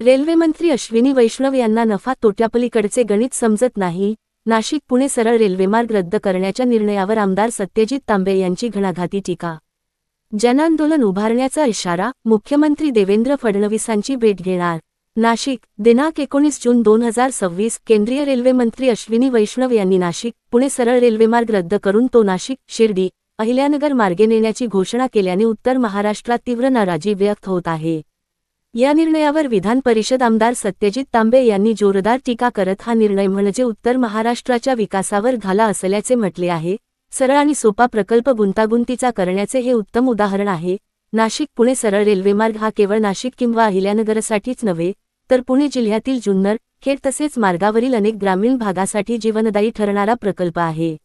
Railway मंत्री अश्विनी वैष्णव यांना नफा तोट्यापलीकडचे गणित समजत नाही. नाशिक पुणे सरळ रेल्वेमार्ग रद्द करण्याच्या निर्णयावर आमदार सत्यजित तांबे यांची घणाघाती टीका. जनआंदोलन उभारण्याचा इशारा, मुख्यमंत्री देवेंद्र फडणवीसांची भेट घेणार. नाशिक, दिनांक 19 जून 2026. केंद्रीय रेल्वे मंत्री अश्विनी वैष्णव यांनी नाशिक पुणे सरळ रेल्वेमार्ग रद्द करून तो नाशिक, शिर्डी, अहिल्यानगर मार्गे नेण्याची घोषणा केल्याने उत्तर महाराष्ट्रात तीव्र नाराजी व्यक्त होत आहे. या निर्णयावर विधान परिषद आमदार सत्यजित तांबे यांनी जोरदार टीका करत हा निर्णय म्हणजे उत्तर महाराष्ट्राच्या विकासावर घाला असल्याचे म्हटले आहे. सरळ आणि सोपा प्रकल्प गुंतागुंतीचा करण्याचे हे उत्तम उदाहरण आहे. नाशिक पुणे सरळ रेल्वेमार्ग हा केवळ नाशिक किंवा अहिल्यानगरसाठीच नव्हे, तर पुणे जिल्ह्यातील जुन्नर, खेड तसेच मार्गावरील अनेक ग्रामीण भागासाठी जीवनदायी ठरणारा प्रकल्प आहे.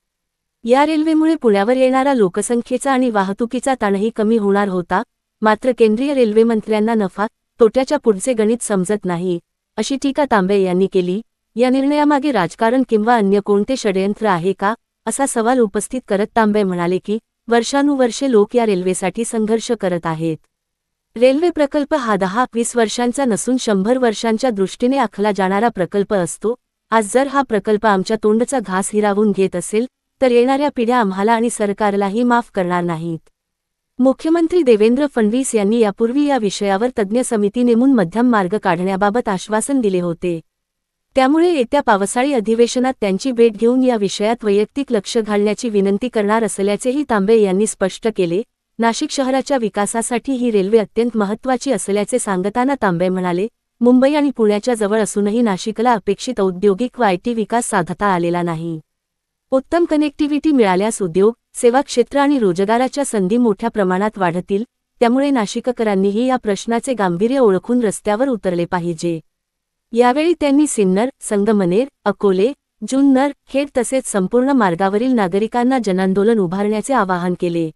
या रेल्वेमुळे पुण्यावर येणारा लोकसंख्येचा आणि वाहतुकीचा ताणही कमी होणार होता. मात्र केंद्रीय रेल्वे मंत्र्यांना नफा तोट्याच्या पुढचे गणित समजत नाही, अशी टीका तांबे यांनी केली. या निर्णयामागे राजकारण किंवा अन्य कोणते षडयंत्र आहे का, असा सवाल उपस्थित करत तांबे म्हणाले की वर्षानुवर्षे लोक या रेल्वेसाठी संघर्ष करत आहेत. रेल्वे प्रकल्प हा 10-20 वर्षांचा नसून 100 वर्षांच्या दृष्टीने आखला जाणारा प्रकल्प असतो. आज जर हा प्रकल्प आमच्या तोंडचा घास हिरावून घेत असेल तर येणाऱ्या पिढ्या आम्हाला आणि सरकारलाही माफ करणार नाहीत. मुख्यमंत्री देवेंद्र फडणवीस यांनी यापूर्वी या विषयावर तज्ज्ञ समिती नेमून मध्यम मार्ग काढण्याबाबत आश्वासन दिले होते. त्यामुळे येत्या पावसाळी अधिवेशनात त्यांची भेट घेऊन या विषयात वैयक्तिक लक्ष घालण्याची विनंती करणार असल्याचेही तांबे यांनी स्पष्ट केले. नाशिक शहराच्या विकासासाठी ही रेल्वे अत्यंत महत्त्वाची असल्याचे सांगताना तांबे म्हणाले, मुंबई आणि पुण्याच्या जवळ असूनही नाशिकला अपेक्षित औद्योगिक व आयटी विकास साधता आलेला नाही. उत्तम कनेक्टिव्हिटी मिळाल्यास उद्योग, सेवा क्षेत्र आणि रोजगाराच्या संधी मोठ्या प्रमाणात वाढतील. त्यामुळे नाशिककरांनीही या प्रश्नाचे गांभीर्य ओळखून रस्त्यावर उतरले पाहिजे. यावेळी त्यांनी सिन्नर, संगमनेर, अकोले, जुन्नर, खेड तसेच संपूर्ण मार्गावरील नागरिकांना जनआंदोलन उभारण्याचे आवाहन केले.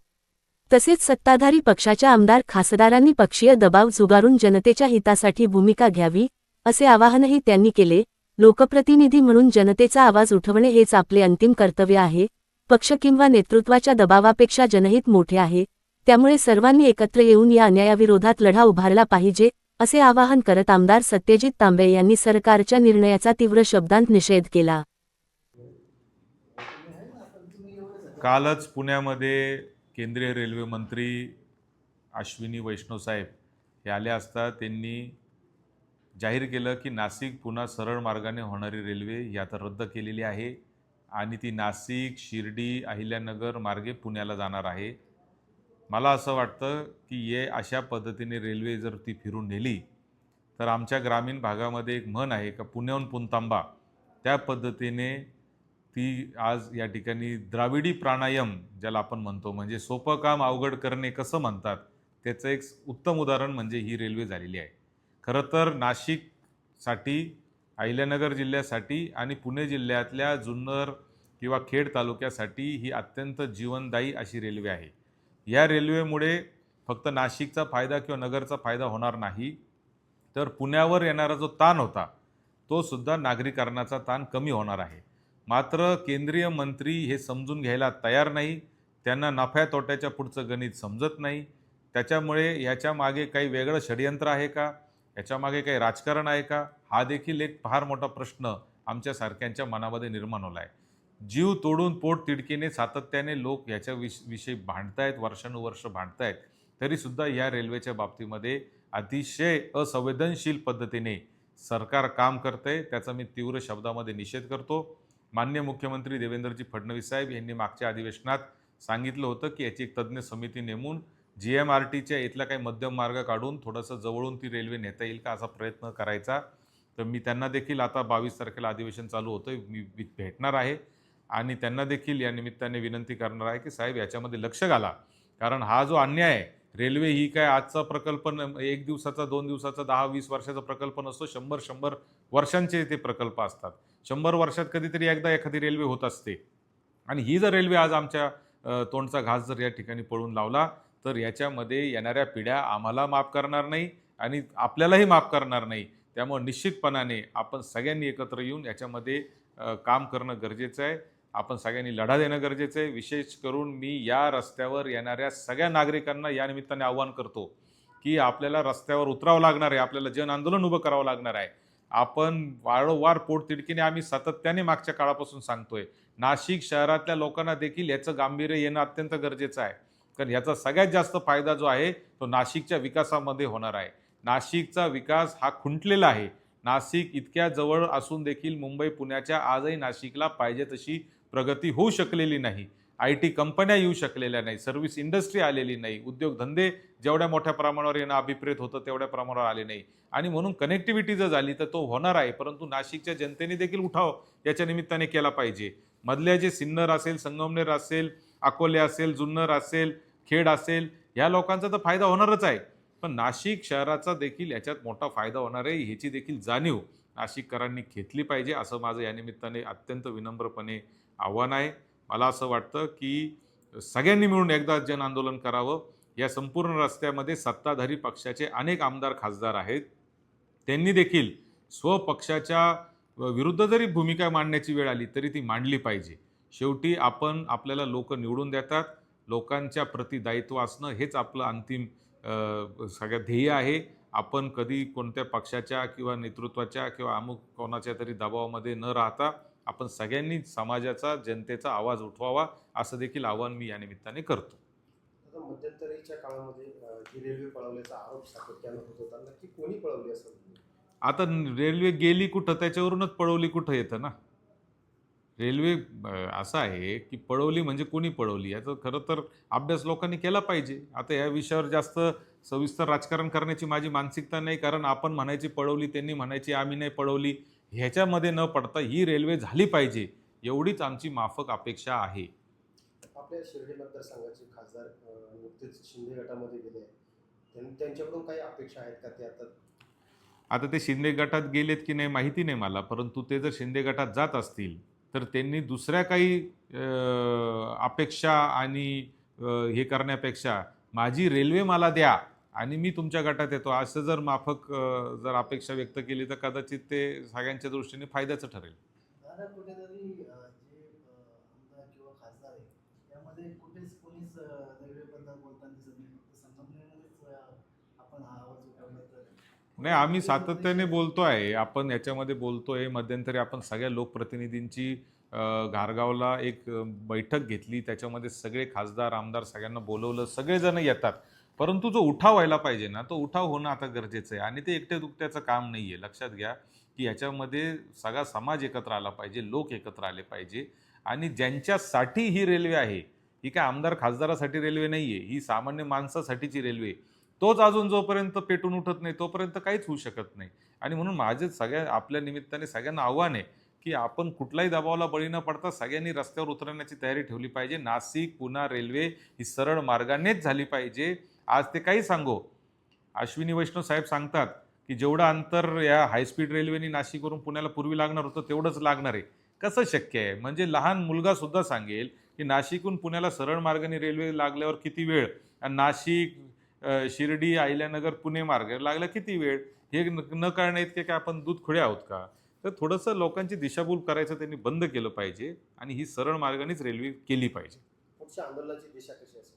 तसेच सत्ताधारी पक्षाच्या आमदार खासदारांनी पक्षीय दबाव झुगारून जनतेच्या हितासाठी भूमिका घ्यावी, असे आवाहनही त्यांनी केले. लोकप्रतिनिधी म्हणून जनतेचा आवाज उठवणे हेच आपले अंतिम कर्तव्य आहे. पक्ष किंवा नेतृत्वाच्या दबावापेक्षा जनहित मोठे आहे. त्यामुळे सर्वांनी एकत्र येऊन या अन्यायाविरोधात लढा उभारला पाहिजे, असे आवाहन करत आमदार सत्यजित तांबे यांनी सरकारच्या निर्णयाचा तीव्र शब्दांत निषेध केला. कालच पुण्यामध्ये केंद्रीय रेल्वे मंत्री अश्विनी वैष्णव साहेब हे आले असता त्यांनी जाहीर केलं की नाशिक पुणे सरळ मार्गाने होणारी रेल्वे ही आता रद्द केलेली आहे आणि ती नाशिक, शिर्डी, अहिल्यानगर मार्गे पुण्याला जाणार आहे. मला असं वाटतं की हे अशा पद्धतीने रेल्वे जर ती फिरून नेली तर आमच्या ग्रामीण भागामध्ये एक म्हण आहे का पुण्याहून पुणतांबा, त्या पद्धतीने ती आज या ठिकाणी द्राविडी प्राणायाम ज्याला आपण म्हणतो, म्हणजे सोपं काम अवघड करणे कसं म्हणतात, त्याचं एक उत्तम उदाहरण म्हणजे ही रेल्वे झालेली आहे. खरं तर नाशिकसाठी, अहिल्यानगर जिल्ह्यासाठी आणि पुणे जिल्ह्यातल्या जुन्नर किंवा खेड तालुक्यासाठी ही अत्यंत जीवनदायी अशी रेल्वे आहे. या रेल्वेमुळे फक्त नाशिकचा फायदा किंवा नगरचा फायदा होणार नाही, तर पुण्यावर येणारा जो ताण होता तो सुद्धा नागरीकरणाचा ताण कमी होणार आहे. मात्र केंद्रीय मंत्री हे समजून घ्यायला तयार नाही. त्यांना नफ्या तोट्याच्या पुढचं गणित समजत नाही. त्याच्यामुळे याच्या मागे काही वेगळं षडयंत्र आहे का, याच्यामागे काही राजकारण आहे का, हा देखील एक फार मोठा प्रश्न आमच्यासारख्यांच्या मनामध्ये निर्माण होला आहे. जीव तोडून पोट तिडकीने सातत्याने लोक याच्या विषयी भांडतायत, वर्षानुवर्ष भांडतायत, तरीसुद्धा या रेल्वेच्या बाबतीमध्ये अतिशय असंवेदनशील पद्धतीने सरकार काम करते. त्याचा मी तीव्र शब्दामध्ये निषेध करतो. माननीय मुख्यमंत्री देवेंद्रजी फडणवीस साहेब यांनी मागच्या अधिवेशनात सांगितलं होतं की याची एक तज्ज्ञ समिती नेमून GMRTच्या इथला काही मध्यम मार्ग काढून थोडंसं जवळून ती रेल्वे नेता येईल का असा प्रयत्न करायचा. तर मी त्यांना देखील आता 22 तारखेला अधिवेशन चालू होतं, मी भेटणार आहे आणि त्यांना देखील या निमित्ताने विनंती करणार आहे की साहेब याच्यामध्ये लक्ष घाला. कारण हा जो अन्याय आहे, रेल्वे ही काय आजचा प्रकल्प, 1 दिवसाचा, 2 दिवसाचा, 10-20 वर्षाचा प्रकल्प नसतो. 100 वर्षांचे ते प्रकल्प असतात. 100 वर्षात कधीतरी एकदा एखादी रेल्वे होत असते आणि ही जर रेल्वे आज आमच्या तोंडचा घास जर या ठिकाणी पळून लावला तर याच्यामध्ये येणाऱ्या पिढ्या आम्हाला माफ करणार नाही आणि आपल्यालाही माफ करणार नाही. त्यामुळे निश्चितपणाने आपण सगळ्यांनी एकत्र येऊन याच्यामध्ये काम करणं गरजेचं आहे. आपण सगळ्यांनी लढा देणं गरजेचं आहे. विशेष करून मी या रस्त्यावर येणाऱ्या सगळ्या नागरिकांना या निमित्ताने आवाहन करतो की आपल्याला रस्त्यावर उतरावं लागणार आहे, आपल्याला जन आंदोलन उभं करावं लागणार आहे. आपण वारंवार पोटतिडकीने आम्ही सातत्याने मागच्या काळापासून सांगतोय. नाशिक शहरातल्या लोकांना देखील याचं गांभीर्य येणं अत्यंत गरजेचं आहे. कारण याचा सगळ्यात जास्त फायदा जो आहे तो नाशिकच्या विकासामध्ये होणार आहे. नाशिकचा विकास हा खुंटलेला आहे. नाशिक इतक्या जवळ असून देखील मुंबई पुण्याच्या आजही नाशिकला पाहिजे तशी प्रगती होऊ शकलेली नाही. IT कंपन्या येऊ शकलेल्या नाही, सर्व्हिस इंडस्ट्री आलेली नाही, उद्योगधंदे जेवढ्या मोठ्या प्रमाणावर येणं अभिप्रेत होतं तेवढ्या प्रमाणावर आले नाही. आणि म्हणून कनेक्टिव्हिटी जर झाली तर तो होणार आहे, परंतु नाशिकच्या जनतेने देखील उठाव याच्या निमित्ताने केला पाहिजे. मधल्या जे सिन्नर असेल, संगमनेर असेल, अकोले असेल, जुन्नर असेल, खेड असेल, ह्या लोकांचा तर फायदा होणारच आहे, पण नाशिक शहराचा देखील याच्यात मोठा फायदा होणार आहे, ह्याची देखील जाणीव नाशिककरांनी घेतली पाहिजे, असं माझं या निमित्ताने अत्यंत विनम्रपणे आव्हान आहे. मला असं वाटतं की सगळ्यांनी मिळून एकदा जन आंदोलन करावं. या संपूर्ण रस्त्यामध्ये सत्ताधारी पक्षाचे अनेक आमदार खासदार आहेत, त्यांनी देखील स्वपक्षाच्या विरुद्ध जरी भूमिका मांडण्याची वेळ आली तरी ती मांडली पाहिजे. शेवटी आपल्याला लोक निवडून देतात, लोकांच्या प्रति दायित्व असणं हेच आपलं अंतिम सगळ्यात ध्येय आहे. आपण कधी कोणत्या पक्षाच्या किंवा नेतृत्वाच्या किंवा अमुक कोणाच्या तरी दबावामध्ये न राहता आपण सगळ्यांनी समाजाचा, जनतेचा आवाज उठवावा, असं देखील आवाहन मी या निमित्ताने करतो. आता मध्यंतरीच्या काळामध्ये जी रेल्वे पळवल्याचा आरोप सातत्यानं होत होता, नक्की कोणी पळवली असं? आता रेल्वे गेली कुठं त्याच्यावरूनच पळवली कुठं येतं ना. रेल्वे असं आहे की पळवली म्हणजे कोणी पळवली याचा खरं तर अभ्यास लोकांनी केला पाहिजे. आता या विषयावर जास्त सविस्तर राजकारण करण्याची माझी मानसिकता नाही, कारण आपण म्हणायची पळवली, त्यांनी म्हणायची आम्ही नाही पळवली, ह्याच्यामध्ये न पडता ही रेल्वे झाली पाहिजे एवढीच आमची माफक अपेक्षा आहे. आपल्या शिर्डी मतदारसंघाचे खासदार नुकतेच शिंदे गटामध्ये गेले आहेत, त्यांच्याकडून काही अपेक्षा आहेत का ते आता ते शिंदे गटात गेलेत की नाही माहिती नाही मला, परंतु ते जर शिंदे गटात जात असतील तर त्यांनी दुसऱ्या काही अपेक्षा आणि हे करण्यापेक्षा माझी रेल्वे मला द्या आणि मी तुमच्या गटात येतो असं जर माफक जर अपेक्षा व्यक्त केली तर कदाचित ते सगळ्यांच्या दृष्टीने फायद्याचं ठरेल. दादा कुठेतरी जे आमदार किंवा खासदार आहे त्यामध्ये कुठेच कोणीच रेल्वेबद्दल बोलताना दिसत नाही. फक्त संगमनेरमध्येच आपण हा आवाज उठवला तर नाही, आम्ही सातत्याने बोलतोय, आपण याच्यामध्ये बोलतोय. मध्यंतरी आपण सगळ्या लोकप्रतिनिधींची घारगावला एक बैठक घेतली, त्याच्यामध्ये सगळे खासदार आमदार सगळ्यांना बोलवलं, सगळेजण येतात, परंतु जो उठाव व्हायला पाहिजे ना तो उठाव होणं आता गरजेचं आहे आणि ते एकट्या दुकट्याचं काम नाही आहे. लक्षात घ्या की याच्यामध्ये सगळा समाज एकत्र आला पाहिजे, लोक एकत्र आले पाहिजे आणि ज्यांच्यासाठी ही रेल्वे आहे, ही काय आमदार खासदारासाठी रेल्वे नाही आहे, ही सामान्य माणसासाठीची रेल्वे, तोच अजून जोपर्यंत पेटून उठत नाही तोपर्यंत काहीच होऊ शकत नाही. आणि म्हणून माझे आपल्या निमित्ताने सगळ्यांना आव्हान आहे की आपण कुठलाही दबावाला बळी न पडता सगळ्यांनी रस्त्यावर उतरण्याची तयारी ठेवली पाहिजे. नाशिक पुणा रेल्वे ही सरळ मार्गानेच झाली पाहिजे. आज ते काही सांगो, अश्विनी वैष्णव साहेब सांगतात की जेवढं अंतर या हायस्पीड रेल्वेनी नाशिकवरून पुण्याला पूर्वी लागणार होतं तेवढंच लागणार आहे. कसं शक्य आहे? म्हणजे लहान मुलगा सुद्धा सांगेल की नाशिकहून पुण्याला सरळ मार्गाने रेल्वे लागल्यावर किती वेळ, आणि नाशिक शिर्डी अहिल्यानगर पुणे मार्ग लागला किती वेळ, हे न कळण्या इतके काय आपण दूध खुळे आहोत का? तर थोडंसं लोकांची दिशाभूल करायचं त्यांनी बंद केलं पाहिजे आणि ही सरळ मार्गानेच रेल्वे केली पाहिजे. पुढच्या आंदोलनाची दिशा कशी असेल?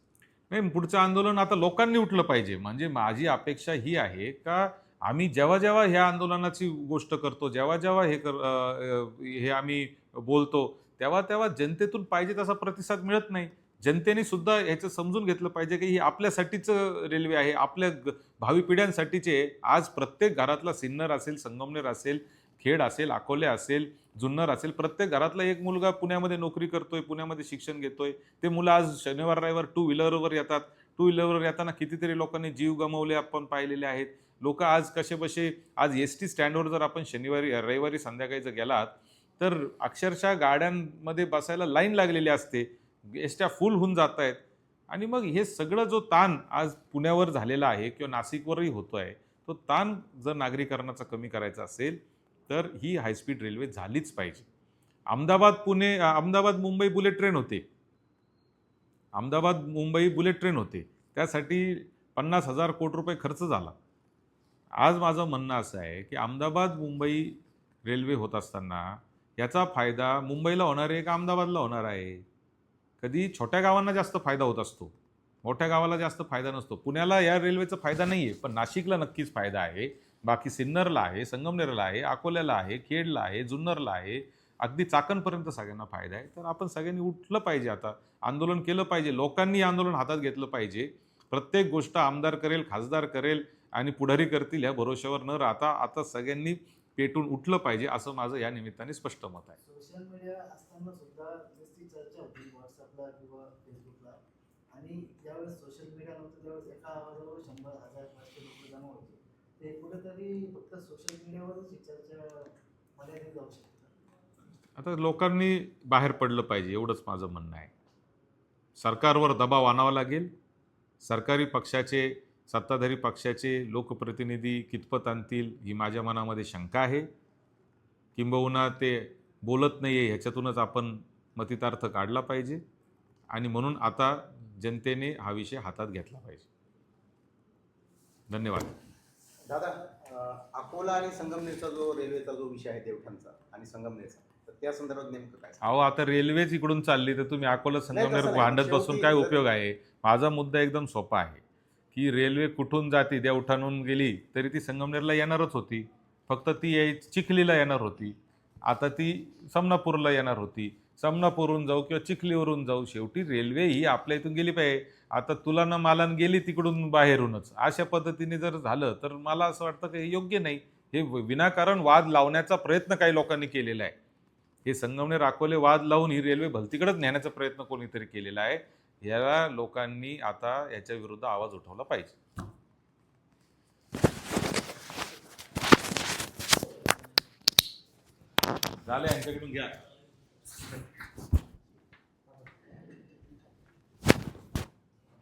नाही, पुढचं आंदोलन आता लोकांनी उठलं पाहिजे. म्हणजे माझी अपेक्षा ही आहे का आम्ही जेव्हा जेव्हा ह्या आंदोलनाची गोष्ट करतो, जेव्हा जेव्हा हे आम्ही बोलतो, तेव्हा तेव्हा जनतेतून पाहिजे तसा प्रतिसाद मिळत नाही. जनतेने सुद्धा ह्याचं समजून घेतलं पाहिजे की ही आपल्यासाठीचं रेल्वे आहे, आपल्या भावी पिढ्यांसाठीचे आहे. आज प्रत्येक घरातला सिन्नर असेल, संगमनेर असेल, खेड असेल, अकोले असेल, जुन्नर असेल, प्रत्येक घरातला एक मुलगा पुण्यामध्ये नोकरी करतोय, पुण्यामध्ये शिक्षण घेतोय. ते मुलं आज शनिवार रविवार टू व्हीलरवर येतात. टू व्हीलरवर येताना कितीतरी लोकांनी जीव गमावले आपण पाहिलेले आहेत. लोक आज कसेबसे आज ST स्टँडवर जर आपण शनिवारी रविवारी संध्याकाळी जर गेलात तर अक्षरशः गाड्यांमध्ये बसायला लाईन लागलेली असते, एसट्या फुल होऊन जात आहेत. आणि मग हे सगळं जो ताण आज पुण्यावर झालेला आहे किंवा नाशिकवरही होतो आहे, तो ताण जर नागरिकांचा कमी करायचा असेल तर ही हायस्पीड रेल्वे झालीच पाहिजे. अहमदाबाद मुंबई बुलेट ट्रेन होते, अहमदाबाद मुंबई बुलेट ट्रेन होते, त्यासाठी 50,000 कोटी रुपये खर्च झाला. आज माझं म्हणणं असं आहे की अहमदाबाद मुंबई रेल्वे होत असताना याचा फायदा मुंबईला होणार आहे का अहमदाबादला होणार आहे? कधी छोट्या गावांना जास्त फायदा होत असतो, मोठ्या गावाला जास्त फायदा नसतो. पुण्याला या रेल्वेचा फायदा नाही आहे, पण नाशिकला नक्कीच फायदा आहे. बाकी सिन्नरला आहे, संगमनेरला आहे, अकोल्याला आहे, खेडला आहे, जुन्नरला आहे, अगदी चाकणपर्यंत सगळ्यांना फायदा आहे. तर आपण सगळ्यांनी उठलं पाहिजे, आता आंदोलन केलं पाहिजे, लोकांनी आंदोलन हातात घेतलं पाहिजे. प्रत्येक गोष्ट आमदार करेल, खासदार करेल आणि पुढारी करतील या भरोश्यावर न राहता आता सगळ्यांनी पेटून उठलं पाहिजे, असं माझं या निमित्ताने स्पष्ट मत आहे. सोशल मीडिया असताना सुद्धा नुसती चर्चा होती व्हॉट्सअपला किंवा फेसबुकला, आणि ज्यावेळेस सोशल मीडिया नव्हतं त्यावेळेस एका आवाजावर 100,000-500 लोक जमा होते. ते कुठेतरी फक्त सोशल मीडियावरच ही चर्चा मर्यादित जाऊ शकते. आता लोकांनी बाहेर पडलं पाहिजे, एवढंच माझं म्हणणं आहे. सरकारवर दबाव आणावा लागेल. सरकारी पक्षाचे, सत्ताधारी पक्षाचे लोकप्रतिनिधी कितपत आणतील ही माझ्या मनामध्ये शंका आहे. किंबहुना ते बोलत नाही आहे ह्याच्यातूनच आपण मतितार्थ काढला पाहिजे आणि म्हणून आता जनतेने हा विषय हातात घेतला पाहिजे. धन्यवाद. दादा, अकोला आणि संगमनेरचा जो रेल्वेचा जो विषय आहे देवठाणचा आणि संगमनेरचा, तर त्या संदर्भात नेमकं काय? अहो, आता रेल्वेच इकडून चालली तर तुम्ही अकोला संगमनेर नाही, भांडत शेवटी बसून काय जर- उपयोग आहे? माझा मुद्दा एकदम सोपा आहे की रेल्वे कुठून जाते, देवठाणहून गेली तरी ती संगमनेरला येणारच होती. फक्त ती चिखलीला येणार होती. आता ती समनापूरला येणार होती. समनापूरहून जाऊ किंवा चिखलीवरून जाऊ, शेवटी रेल्वे ही आपल्या इथून गेली पाहिजे. आता तुला ना मालान गेली तिकडून बाहेरूनच, अशा पद्धतीने जर झालं तर मला असं वाटतं की हे योग्य नाही. हे विनाकारण वाद लावण्याचा प्रयत्न काही लोकांनी केलेला आहे. हे संगमनेर अकोले वाद लावून ही रेल्वे भलतीकडेच नेण्याचा प्रयत्न कोणीतरी केलेला आहे. याला लोकांनी आता याच्या विरुद्ध आवाज उठवला पाहिजे. झाले, यांच्याकडून घ्या.